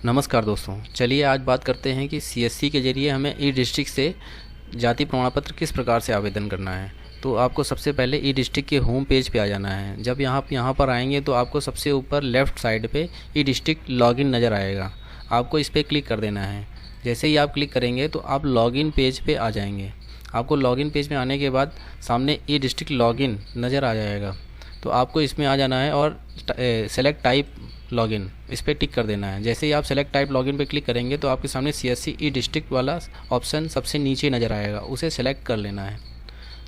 नमस्कार दोस्तों, चलिए आज बात करते हैं कि सीएससी के ज़रिए हमें ई डिस्ट्रिक्ट से जाति प्रमाण पत्र किस प्रकार से आवेदन करना है। तो आपको सबसे पहले ई डिस्ट्रिक्ट के होम पेज पे आ जाना है। जब यहाँ पर आएंगे तो आपको सबसे ऊपर लेफ़्ट साइड पे ई डिस्ट्रिक्ट लॉगिन नज़र आएगा। आपको इस पर क्लिक कर देना है। जैसे ही आप क्लिक करेंगे तो आप लॉगिन पेज पे आ जाएंगे। आपको लॉगिन पेज में आने के बाद सामने ई डिस्ट्रिक्ट लॉगिन नज़र आ जाएगा। तो आपको इसमें आ जाना है और सेलेक्ट टाइप लॉगिन इस पर टिक कर देना है। जैसे ही आप सेलेक्ट टाइप लॉगिन पे क्लिक करेंगे तो आपके सामने सीएससी ई डिस्ट्रिक्ट वाला ऑप्शन सबसे नीचे नज़र आएगा, उसे सेलेक्ट कर लेना है।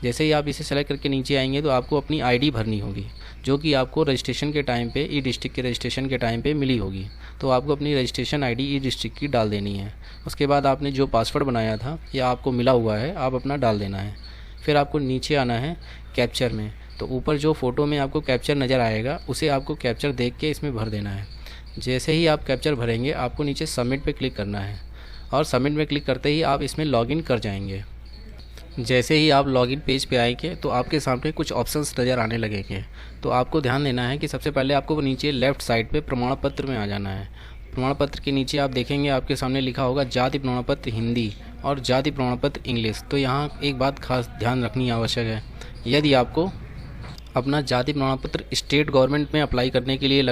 जैसे ही आप इसे सेलेक्ट करके नीचे आएंगे तो आपको अपनी आईडी भरनी होगी, जो कि आपको रजिस्ट्रेशन के टाइम पे ई डिस्ट्रिक्ट के रजिस्ट्रेशन के टाइम पे मिली होगी। तो आपको अपनी रजिस्ट्रेशन आईडी ई डिस्ट्रिक्ट की डाल देनी है। उसके बाद आपने जो पासवर्ड बनाया था या आपको मिला हुआ है आप अपना डाल देना है। फिर आपको नीचे आना है कैप्चर में। तो ऊपर जो फ़ोटो में आपको कैप्चर नज़र आएगा उसे आपको कैप्चर देख के इसमें भर देना है। जैसे ही आप कैप्चर भरेंगे आपको नीचे सबमिट पे क्लिक करना है और सबमिट में क्लिक करते ही आप इसमें लॉगिन कर जाएंगे। जैसे ही आप लॉगिन पेज पे आएंगे तो आपके सामने कुछ ऑप्शंस नज़र आने लगेंगे। तो आपको ध्यान देना है कि सबसे पहले आपको नीचे लेफ़्ट साइड पे प्रमाण पत्र में आ जाना है। प्रमाण पत्र के नीचे आप देखेंगे आपके सामने लिखा होगा जाति प्रमाण पत्र हिंदी और जाति प्रमाण पत्र इंग्लिश। तो यहाँ एक बात खास ध्यान रखनी आवश्यक है, यदि आपको अपना जाति प्रमाण पत्र स्टेट गवर्नमेंट में अप्लाई करने के लिए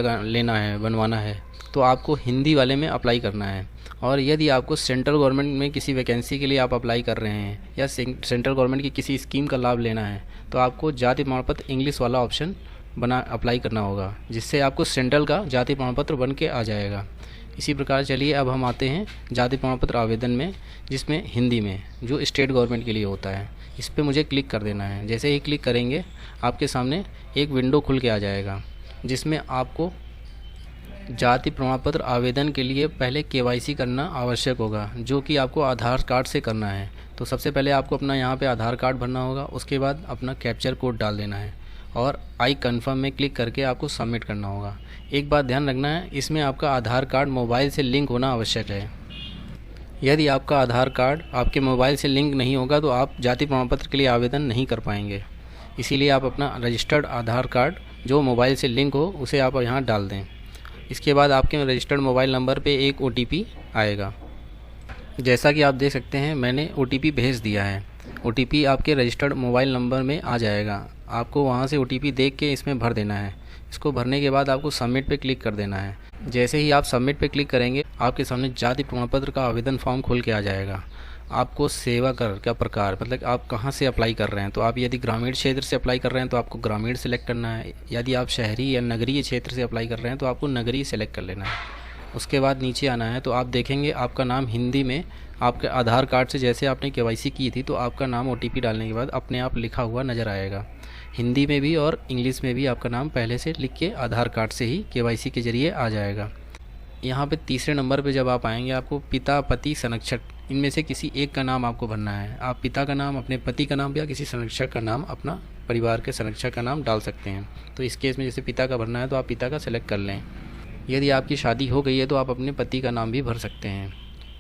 बनवाना है तो आपको हिंदी वाले में अप्लाई करना है। और यदि आपको सेंट्रल गवर्नमेंट में किसी वैकेंसी के लिए आप अप्लाई कर रहे हैं या सेंट्रल गवर्नमेंट की किसी स्कीम का लाभ लेना है तो आपको जाति प्रमाण पत्र इंग्लिश वाला ऑप्शन अप्लाई करना होगा, जिससे आपको सेंट्रल का जाति प्रमाण पत्र बन के आ जाएगा। इसी प्रकार चलिए अब हम आते हैं जाति प्रमाण पत्र आवेदन में, जिसमें हिंदी में जो स्टेट गवर्नमेंट के लिए होता है। इस पर मुझे क्लिक कर देना है। जैसे ही क्लिक करेंगे आपके सामने एक विंडो खुल के आ जाएगा, जिसमें आपको जाति प्रमाण पत्र आवेदन के लिए पहले केवाईसी करना आवश्यक होगा, जो कि आपको आधार कार्ड से करना है। तो सबसे पहले आपको अपना यहाँ पे आधार कार्ड भरना होगा, उसके बाद अपना कैप्चर कोड डाल देना है और आई कन्फर्म में क्लिक करके आपको सबमिट करना होगा। एक बात ध्यान रखना है, इसमें आपका आधार कार्ड मोबाइल से लिंक होना आवश्यक है। यदि आपका आधार कार्ड आपके मोबाइल से लिंक नहीं होगा तो आप जाति प्रमाण पत्र के लिए आवेदन नहीं कर पाएंगे। इसीलिए आप अपना रजिस्टर्ड आधार कार्ड जो मोबाइल से लिंक हो उसे आप यहाँ डाल दें। इसके बाद आपके रजिस्टर्ड मोबाइल नंबर पे एक OTP आएगा। जैसा कि आप देख सकते हैं मैंने OTP भेज दिया है। OTP आपके रजिस्टर्ड मोबाइल नंबर में आ जाएगा। आपको वहाँ से OTP देख के इसमें भर देना है। इसको भरने के बाद आपको सबमिट पे क्लिक कर देना है। जैसे ही आप सबमिट पे क्लिक करेंगे आपके सामने जाति प्रमाण पत्र का आवेदन फॉर्म खोल के आ जाएगा। आपको सेवा कर का प्रकार, मतलब आप कहाँ से अप्लाई कर रहे हैं। तो आप यदि ग्रामीण क्षेत्र से अप्लाई कर रहे हैं तो आपको ग्रामीण सेलेक्ट करना है। यदि आप शहरी या नगरीय क्षेत्र से अप्लाई कर रहे हैं तो आपको नगरीय सेलेक्ट कर लेना है। उसके बाद नीचे आना है तो आप देखेंगे आपका नाम हिंदी में आपके आधार कार्ड से जैसे आपने केवाईसी की थी तो आपका नाम OTP डालने के बाद अपने आप लिखा हुआ नज़र आएगा। हिंदी में भी और इंग्लिश में भी आपका नाम पहले से लिख के आधार कार्ड से ही केवाईसी के ज़रिए आ जाएगा। यहाँ पे तीसरे नंबर पे जब आप आएंगे आपको पिता, पति, संरक्षक इनमें से किसी एक का नाम आपको भरना है। आप पिता का नाम, अपने पति का नाम या किसी संरक्षक का नाम, अपना परिवार के संरक्षक का नाम डाल सकते हैं। तो इस केस में जैसे पिता का भरना है तो आप पिता का सेलेक्ट कर लें। यदि आपकी शादी हो गई है तो आप अपने पति का नाम भी भर सकते हैं।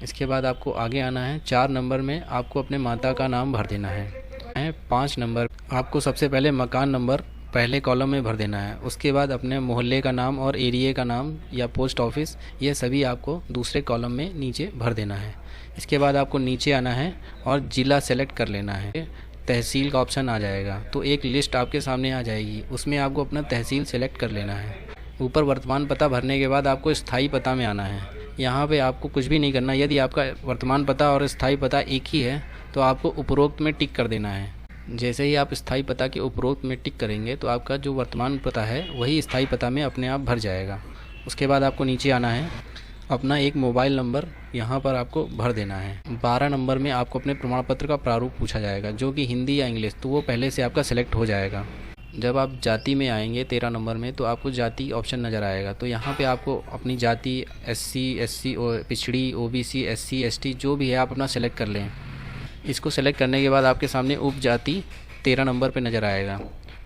इसके बाद आपको आगे आना है। 4 नंबर में आपको अपने माता का नाम भर देना है। 5 नंबर आपको सबसे पहले मकान नंबर पहले कॉलम में भर देना है। उसके बाद अपने मोहल्ले का नाम और एरिया का नाम या पोस्ट ऑफिस, ये सभी आपको दूसरे कॉलम में नीचे भर देना है। इसके बाद आपको नीचे आना है और ज़िला सेलेक्ट कर लेना है। तहसील का ऑप्शन आ जाएगा तो एक लिस्ट आपके सामने आ जाएगी, उसमें आपको अपना तहसील सेलेक्ट कर लेना है। ऊपर वर्तमान पता भरने के बाद आपको स्थायी पता में आना है। यहाँ पे आपको कुछ भी नहीं करना। यदि आपका वर्तमान पता और स्थायी पता एक ही है तो आपको उपरोक्त में टिक कर देना है। जैसे ही आप स्थायी पता के उपरोक्त में टिक करेंगे तो आपका जो वर्तमान पता है वही स्थायी पता में अपने आप भर जाएगा। उसके बाद आपको नीचे आना है, अपना एक मोबाइल नंबर यहाँ पर आपको भर देना है। 12 नंबर में आपको अपने प्रमाण पत्र का प्रारूप पूछा जाएगा, जो कि हिंदी या इंग्लिश, तो वो पहले से आपका सेलेक्ट हो जाएगा। जब आप जाति में आएंगे 13 नंबर में तो आपको जाति ऑप्शन नज़र आएगा। तो यहाँ पे आपको अपनी जाति SC, SC पिछड़ी, OBC, SC, ST जो भी है आप अपना सेलेक्ट कर लें। इसको सेलेक्ट करने के बाद आपके सामने उप जाति 13 नंबर पे नज़र आएगा,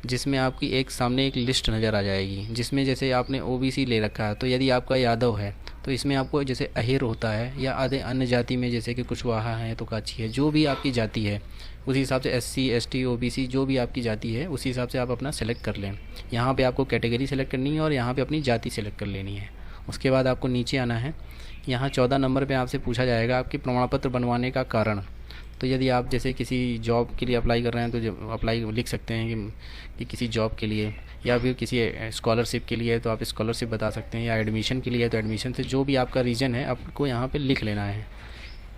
जिसमें आपकी सामने एक लिस्ट नज़र आ जाएगी, जिसमें जैसे आपने OBC ले रखा है तो यदि आपका यादव है तो इसमें आपको जैसे अहिर होता है या आधे अन्य जाति में जैसे कि कुशवाहा है तो काची है, जो भी आपकी जाति है उसी हिसाब से SC, ST, OBC जो भी आपकी जाति है उसी हिसाब से आप अपना सेलेक्ट कर लें। यहाँ पे आपको कैटेगरी सेलेक्ट करनी है और यहाँ पे अपनी जाति सेलेक्ट कर लेनी है। उसके बाद आपको नीचे आना है। यहाँ 14 नंबर पे आपसे पूछा जाएगा आपके प्रमाण पत्र बनवाने का कारण। तो यदि आप जैसे किसी जॉब के लिए अप्लाई कर रहे हैं तो जो अप्लाई लिख सकते हैं कि किसी जॉब के लिए, या फिर किसी स्कॉलरशिप के लिए तो आप स्कॉलरशिप बता सकते हैं, या एडमिशन के लिए तो एडमिशन से, जो भी आपका रीज़न है आपको यहाँ पे लिख लेना है।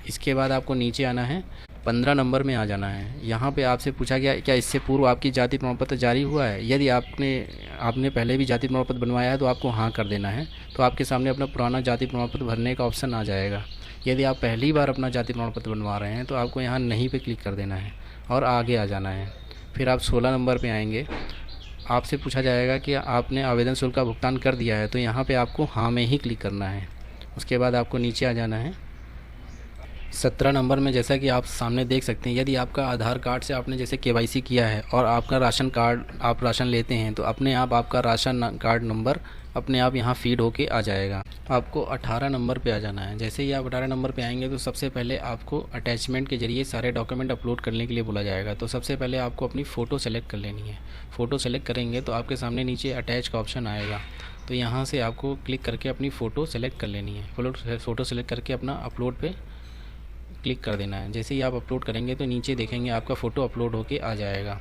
इसके बाद आपको नीचे आना है, 15 नंबर में आ जाना है। यहाँ पे आपसे पूछा गया क्या इससे पूर्व आपकी जाति प्रमाण पत्र जारी हुआ है। यदि आपने पहले भी जाति प्रमाण पत्र बनवाया है तो आपको हाँ कर देना है। तो आपके सामने अपना पुराना जाति प्रमाण पत्र भरने का ऑप्शन आ जाएगा। यदि आप पहली बार अपना जाति प्रमाण पत्र बनवा रहे हैं तो आपको यहाँ नहीं पे क्लिक कर देना है और आगे आ जाना है। फिर आप 16 नंबर पे आएंगे, आपसे पूछा जाएगा कि आपने आवेदन शुल्क का भुगतान कर दिया है, तो यहाँ पे आपको हाँ में ही क्लिक करना है। उसके बाद आपको नीचे आ जाना है। 17 नंबर में जैसा कि आप सामने देख सकते हैं, यदि आपका आधार कार्ड से आपने जैसे KYC किया है और आपका राशन कार्ड, आप राशन लेते हैं तो अपने आप आपका राशन कार्ड नंबर अपने आप यहाँ फीड होके आ जाएगा। आपको 18 नंबर पे आ जाना है। जैसे ही आप 18 नंबर पे आएंगे तो सबसे पहले आपको अटैचमेंट के जरिए सारे डॉक्यूमेंट अपलोड करने के लिए बोला जाएगा। तो सबसे पहले आपको अपनी फ़ोटो सेलेक्ट कर लेनी है। फ़ोटो सेलेक्ट करेंगे तो आपके सामने नीचे अटैच का ऑप्शन आएगा, तो यहाँ से आपको क्लिक करके अपनी फ़ोटो सेलेक्ट कर लेनी है। फ़ोटो सेलेक्ट करके अपना अपलोड पे क्लिक कर देना है। जैसे ही आप अपलोड करेंगे तो नीचे देखेंगे आपका फ़ोटो अपलोड होके आ जाएगा।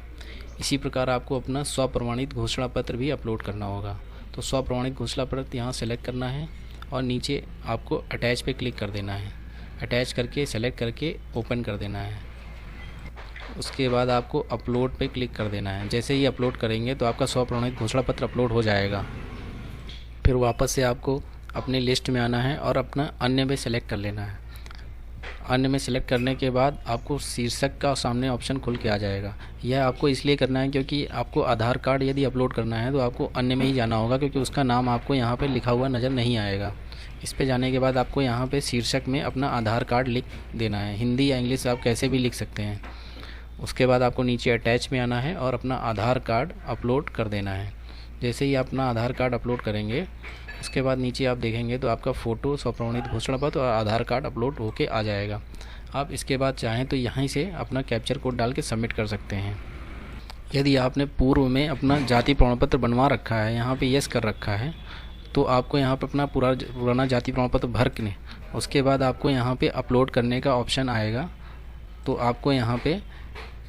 इसी प्रकार आपको अपना स्वप्रमाणित घोषणा पत्र भी अपलोड करना होगा। तो स्वप्रमाणित घोषणा पत्र यहाँ सेलेक्ट करना है और नीचे आपको अटैच पे क्लिक कर देना है। अटैच करके सेलेक्ट करके ओपन कर देना है। उसके बाद आपको अपलोड पे क्लिक कर देना है। जैसे ही अपलोड करेंगे तो आपका स्वप्रमाणित घोषणा पत्र अपलोड हो जाएगा। फिर वापस से आपको अपने लिस्ट में आना है और अपना अन्य में सेलेक्ट कर लेना है। अन्य में सेलेक्ट करने के बाद आपको शीर्षक का सामने ऑप्शन खुल के आ जाएगा। यह आपको इसलिए करना है क्योंकि आपको आधार कार्ड यदि अपलोड करना है तो आपको अन्य में ही जाना होगा, क्योंकि उसका नाम आपको यहाँ पे लिखा हुआ नज़र नहीं आएगा। इस पे जाने के बाद आपको यहाँ पे शीर्षक में अपना आधार कार्ड लिख देना है। हिंदी या इंग्लिश आप कैसे भी लिख सकते हैं। उसके बाद आपको नीचे अटैच में आना है और अपना आधार कार्ड अपलोड कर देना है। जैसे ही अपना आधार कार्ड अपलोड करेंगे उसके बाद नीचे आप देखेंगे तो आपका फ़ोटो, स्वप्रमाणित घोषणा पत्र और आधार कार्ड अपलोड होके आ जाएगा। आप इसके बाद चाहें तो यहीं से अपना कैप्चर कोड डाल के सबमिट कर सकते हैं। यदि आपने पूर्व में अपना जाति प्रमाण पत्र बनवा रखा है, यहाँ पे यस कर रखा है, तो आपको यहाँ पे अपना पुराना जाति प्रमाण पत्र भर के उसके बाद आपको यहाँ पे अपलोड करने का ऑप्शन आएगा। तो आपको यहाँ पे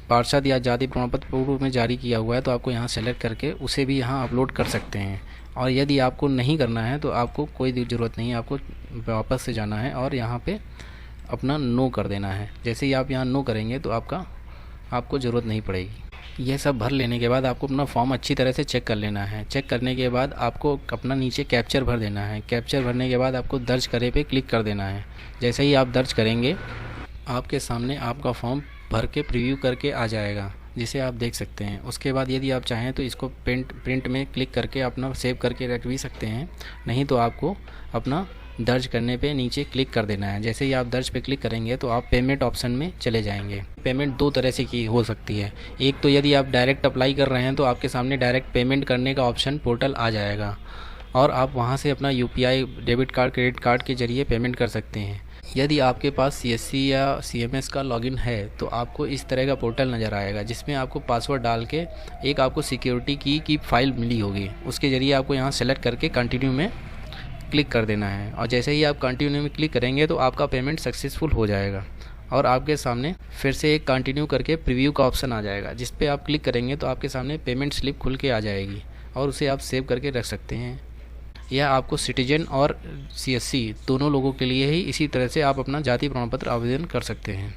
पार्षद या जाति प्रमाण पत्र पूर्व में जारी किया हुआ है तो आपको यहाँ सेलेक्ट करके उसे भी यहाँ अपलोड कर सकते हैं। और यदि आपको नहीं करना है तो आपको कोई ज़रूरत नहीं है, आपको वापस से जाना है और यहाँ पे अपना नो कर देना है। जैसे ही आप यहाँ नो करेंगे तो आपको ज़रूरत नहीं पड़ेगी। यह सब भर लेने के बाद आपको अपना फॉर्म अच्छी तरह से चेक कर लेना है। चेक करने के बाद आपको अपना नीचे कैप्चर भर देना है। कैप्चर भरने के बाद आपको दर्ज करे पे क्लिक कर देना है। जैसे ही आप दर्ज करेंगे आपके सामने आपका फॉर्म भर के प्रीव्यू करके आ जाएगा, जिसे आप देख सकते हैं। उसके बाद यदि आप चाहें तो इसको प्रिंट में क्लिक करके अपना सेव करके रख भी सकते हैं, नहीं तो आपको अपना दर्ज करने पे नीचे क्लिक कर देना है। जैसे ही आप दर्ज पे क्लिक करेंगे तो आप पेमेंट ऑप्शन में चले जाएंगे। पेमेंट दो तरह से की हो सकती है। एक तो यदि आप डायरेक्ट अप्लाई कर रहे हैं तो आपके सामने डायरेक्ट पेमेंट करने का ऑप्शन पोर्टल आ जाएगा और आप वहाँ से अपना UPI, debit card, credit card के जरिए पेमेंट कर सकते हैं। यदि आपके पास CSC या CMS का लॉगिन है तो आपको इस तरह का पोर्टल नज़र आएगा, जिसमें आपको पासवर्ड डाल के एक आपको सिक्योरिटी की फाइल मिली होगी। उसके ज़रिए आपको यहाँ सेलेक्ट करके कंटिन्यू में क्लिक कर देना है। और जैसे ही आप कंटिन्यू में क्लिक करेंगे तो आपका पेमेंट सक्सेसफुल हो जाएगा और आपके सामने फिर से एक कंटिन्यू करके प्रीव्यू का ऑप्शन आ जाएगा, जिस पे आप क्लिक करेंगे तो आपके सामने पेमेंट स्लिप खुल के आ जाएगी और उसे आप सेव करके रख सकते हैं। यह आपको सिटीजन और CSC दोनों लोगों के लिए ही इसी तरह से आप अपना जाति प्रमाण पत्र आवेदन कर सकते हैं।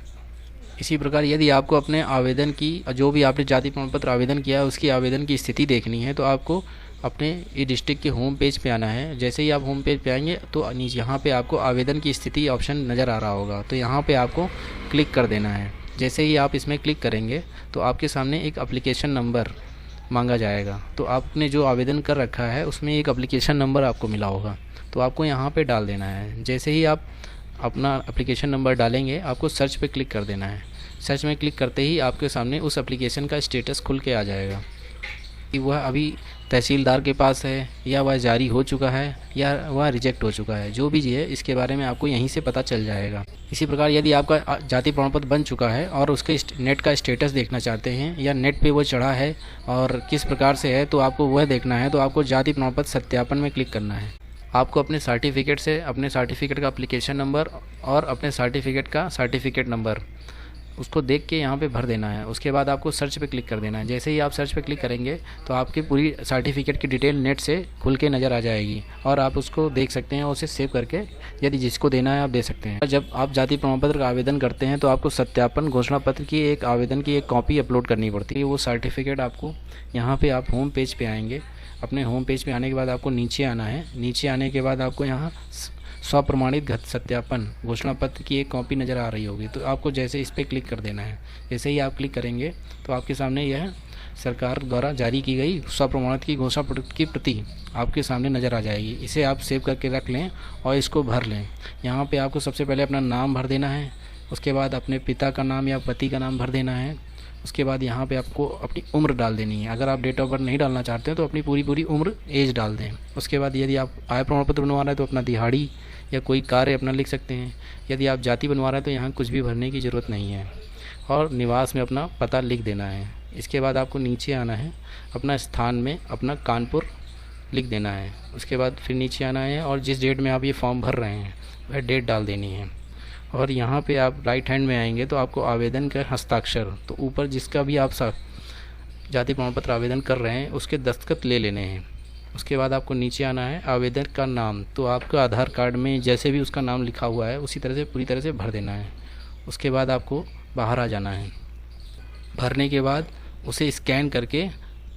इसी प्रकार यदि आपको अपने आवेदन की, जो भी आपने जाति प्रमाण पत्र आवेदन किया है उसकी आवेदन की स्थिति देखनी है तो आपको अपने ई-डिस्ट्रिक्ट के होम पेज पे आना है। जैसे ही आप होम पेज पे आएंगे तो यहाँ पे आपको आवेदन की स्थिति ऑप्शन नज़र आ रहा होगा, तो यहाँ पे आपको क्लिक कर देना है। जैसे ही आप इसमें क्लिक करेंगे तो आपके सामने एक एप्लीकेशन नंबर मांगा जाएगा। तो आपने जो आवेदन कर रखा है उसमें एक एप्लीकेशन नंबर आपको मिला होगा, तो आपको यहाँ पे डाल देना है। जैसे ही आप अपना एप्लीकेशन नंबर डालेंगे आपको सर्च पे क्लिक कर देना है। सर्च में क्लिक करते ही आपके सामने उस एप्लीकेशन का स्टेटस खुल के आ जाएगा कि वह अभी तहसीलदार के पास है या वह जारी हो चुका है या वह रिजेक्ट हो चुका है। जो भी है इसके बारे में आपको यहीं से पता चल जाएगा। इसी प्रकार यदि आपका जाति प्रमाण पत्र बन चुका है और उसके नेट का स्टेटस देखना चाहते हैं या नेट पे वो चढ़ा है और किस प्रकार से है तो आपको वह देखना है, तो आपको जाति प्रमाण पत्र सत्यापन में क्लिक करना है। आपको अपने सर्टिफिकेट से अपने सर्टिफिकेट का एप्लीकेशन नंबर और अपने सर्टिफिकेट का सर्टिफिकेट नंबर उसको देख के यहाँ पे भर देना है। उसके बाद आपको सर्च पे क्लिक कर देना है। जैसे ही आप सर्च पे क्लिक करेंगे तो आपकी पूरी सर्टिफिकेट की डिटेल नेट से खुल के नज़र आ जाएगी और आप उसको देख सकते हैं और उसे सेव करके यदि जिसको देना है आप दे सकते हैं। जब आप जाति प्रमाण पत्र का आवेदन करते हैं तो आपको सत्यापन घोषणा पत्र की एक आवेदन की एक कॉपी अपलोड करनी पड़ती है। वो सर्टिफिकेट आपको यहाँ पर आप होम पेज पर आएँगे। अपने होम पेज पे आने के बाद आपको नीचे आना है। नीचे आने के बाद आपको यहाँ स्वप्रमाणित सत्यापन घोषणा पत्र की एक कॉपी नज़र आ रही होगी, तो आपको जैसे इस पर क्लिक कर देना है। जैसे ही आप क्लिक करेंगे तो आपके सामने यह सरकार द्वारा जारी की गई स्वप्रमाणित की घोषणा पत्र की प्रति आपके सामने नज़र आ जाएगी। इसे आप सेव करके रख लें और इसको भर लें। यहाँ पे आपको सबसे पहले अपना नाम भर देना है, उसके बाद अपने पिता का नाम या पति का नाम भर देना है। उसके बाद यहाँ पे आपको अपनी उम्र डाल देनी है। अगर आप डेट ऑफ बर्थ नहीं डालना चाहते हैं तो अपनी पूरी उम्र एज डाल दें। उसके बाद यदि आप आय प्रमाण पत्र बनवा रहे हैं तो अपना दिहाड़ी या कोई कार्य अपना लिख सकते हैं। यदि आप जाति बनवा रहे हैं तो यहाँ कुछ भी भरने की ज़रूरत नहीं है और निवास में अपना पता लिख देना है। इसके बाद आपको नीचे आना है, अपना स्थान में अपना कानपुर लिख देना है। उसके बाद फिर नीचे आना है और जिस डेट में आप ये फॉर्म भर रहे हैं वह डेट डाल देनी है। और यहाँ पे आप राइट हैंड में आएंगे तो आपको आवेदन का हस्ताक्षर, तो ऊपर जिसका भी आप जाति प्रमाण पत्र आवेदन कर रहे हैं उसके दस्तखत ले लेने हैं। उसके बाद आपको नीचे आना है, आवेदक का नाम तो आपका आधार कार्ड में जैसे भी उसका नाम लिखा हुआ है उसी तरह से पूरी तरह से भर देना है। उसके बाद आपको बाहर आ जाना है। भरने के बाद उसे स्कैन करके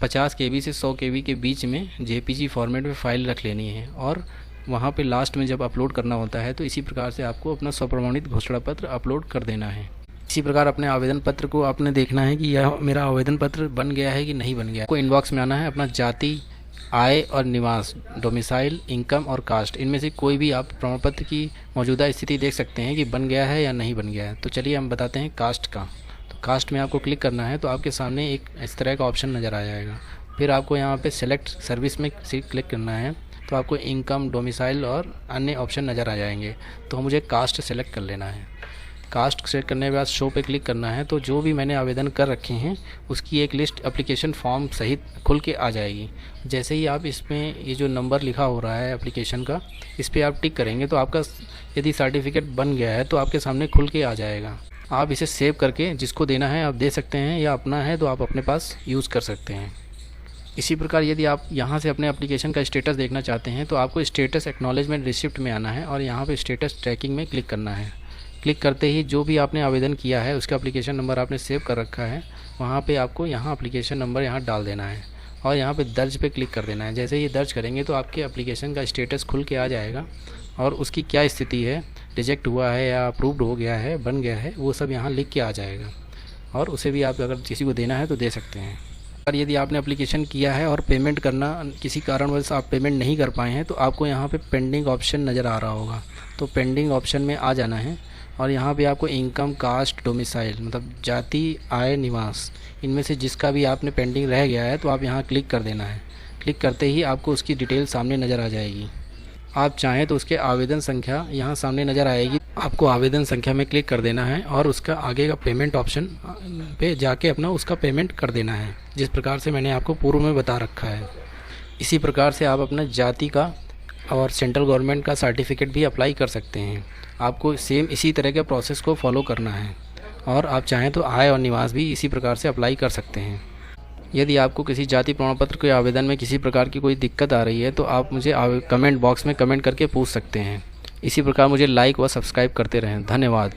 50 KB से 100 KB के बीच में JPG फॉर्मेट में फ़ाइल रख लेनी है और वहाँ पे लास्ट में जब अपलोड करना होता है तो इसी प्रकार से आपको अपना स्वप्रमाणित घोषणा पत्र अपलोड कर देना है। इसी प्रकार अपने आवेदन पत्र को आपने देखना है कि यह मेरा आवेदन पत्र बन गया है कि नहीं बन गया। आपको इनबॉक्स में आना है, अपना जाति, आय और निवास, डोमिसाइल, इनकम और कास्ट, इनमें से कोई भी आप प्रमाण पत्र की मौजूदा स्थिति देख सकते हैं कि बन गया है या नहीं बन गया है। तो चलिए हम बताते हैं कास्ट का। तो कास्ट में आपको क्लिक करना है तो आपके सामने एक इस तरह का ऑप्शन नज़र आ जाएगा। फिर आपको यहाँ पे सेलेक्ट सर्विस में क्लिक करना है तो आपको इनकम, डोमिसाइल और अन्य ऑप्शन नज़र आ जाएंगे। तो मुझे कास्ट सेलेक्ट कर लेना है। कास्ट सेलेक्ट करने के बाद शो पे क्लिक करना है तो जो भी मैंने आवेदन कर रखे हैं उसकी एक लिस्ट एप्लीकेशन फॉर्म सहित खुल के आ जाएगी। जैसे ही आप इसमें ये जो नंबर लिखा हो रहा है एप्लीकेशन का, इस पर आप टिक करेंगे तो आपका यदि सर्टिफिकेट बन गया है तो आपके सामने खुल के आ जाएगा। आप इसे सेव करके जिसको देना है आप दे सकते हैं या अपना है तो आप अपने पास यूज़ कर सकते हैं। इसी प्रकार यदि आप यहाँ से अपने एप्लीकेशन का स्टेटस देखना चाहते हैं तो आपको स्टेटस एक्नॉलेजमेंट रिसिप्ट में आना है और यहाँ पे स्टेटस ट्रैकिंग में क्लिक करना है। क्लिक करते ही जो भी आपने आवेदन किया है उसका एप्लीकेशन नंबर आपने सेव कर रखा है, वहाँ पे आपको यहाँ एप्लीकेशन नंबर यहाँ डाल देना है और यहाँ पे दर्ज पे क्लिक कर देना है। जैसे ये दर्ज करेंगे तो आपके एप्लीकेशन का स्टेटस खुल के आ जाएगा और उसकी क्या स्थिति है, रिजेक्ट हुआ है या अप्रूव्ड हो गया है, बन गया है, वो सब यहाँ लिख के आ जाएगा और उसे भी आप अगर किसी को देना है तो दे सकते हैं। और यदि आपने एप्लीकेशन किया है और पेमेंट करना किसी कारणवश आप पेमेंट नहीं कर पाए हैं तो आपको यहाँ पे पेंडिंग ऑप्शन नज़र आ रहा होगा, तो पेंडिंग ऑप्शन में आ जाना है और यहाँ पे आपको इनकम, कास्ट, डोमिसाइल मतलब जाति, आय, निवास, इनमें से जिसका भी आपने पेंडिंग रह गया है तो आप यहाँ क्लिक कर देना है। क्लिक करते ही आपको उसकी डिटेल सामने नज़र आ जाएगी। आप चाहें तो उसके आवेदन संख्या यहाँ सामने नज़र आएगी, आपको आवेदन संख्या में क्लिक कर देना है और उसका आगे का पेमेंट ऑप्शन पे जाके अपना उसका पेमेंट कर देना है, जिस प्रकार से मैंने आपको पूर्व में बता रखा है। इसी प्रकार से आप अपना जाति का और सेंट्रल गवर्नमेंट का सर्टिफिकेट भी अप्लाई कर सकते हैं। आपको सेम इसी तरह के प्रोसेस को फॉलो करना है और आप चाहें तो आय और निवास भी इसी प्रकार से अप्लाई कर सकते हैं। यदि आपको किसी जाति प्रमाण पत्र के आवेदन में किसी प्रकार की कोई दिक्कत आ रही है तो आप मुझे कमेंट बॉक्स में कमेंट करके पूछ सकते हैं। इसी प्रकार मुझे लाइक व सब्सक्राइब करते रहें। धन्यवाद।